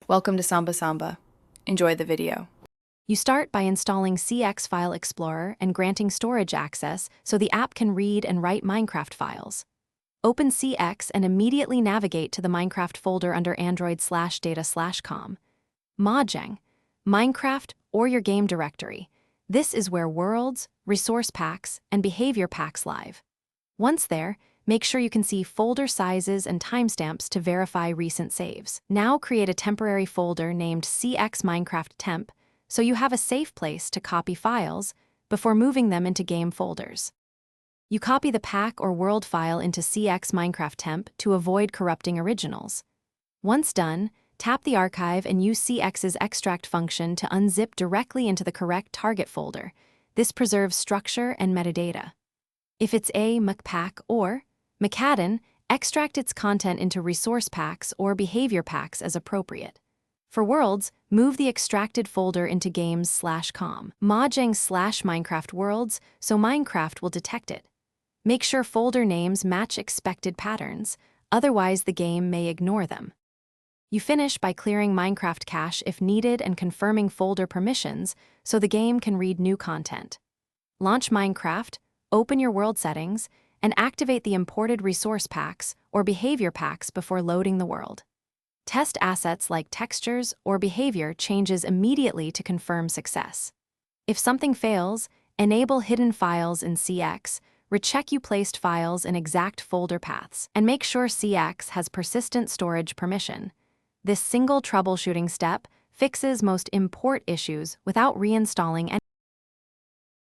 Welcome to Samba Samba. Enjoy the video. You start by installing CX File Explorer and granting storage access so the app can read and write Minecraft files. Open CX and immediately navigate to the Minecraft folder under Android/data/com. Mojang, Minecraft, or your game directory. This is where worlds, resource packs, and behavior packs live. Once there, make sure you can see folder sizes and timestamps to verify recent saves. Now create a temporary folder named CX Minecraft Temp so you have a safe place to copy files before moving them into game folders. You copy the pack or world file into CX Minecraft Temp to avoid corrupting originals. Once done, tap the archive and use CX's extract function to unzip directly into the correct target folder. This preserves structure and metadata. If it's a MacPack or Macadon, extract its content into resource packs or behavior packs as appropriate. For worlds, move the extracted folder into games/com. Mojang/Minecraft worlds, so Minecraft will detect it. Make sure folder names match expected patterns, otherwise the game may ignore them. You finish by clearing Minecraft cache if needed and confirming folder permissions so the game can read new content. Launch Minecraft, open your world settings, and activate the imported resource packs or behavior packs before loading the world. Test assets like textures or behavior changes immediately to confirm success. If something fails, enable hidden files in CX, recheck you placed files in exact folder paths, and make sure CX has persistent storage permission. This single troubleshooting step fixes most import issues without reinstalling any.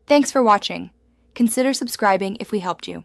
Thanks for watching. Consider subscribing if we helped you.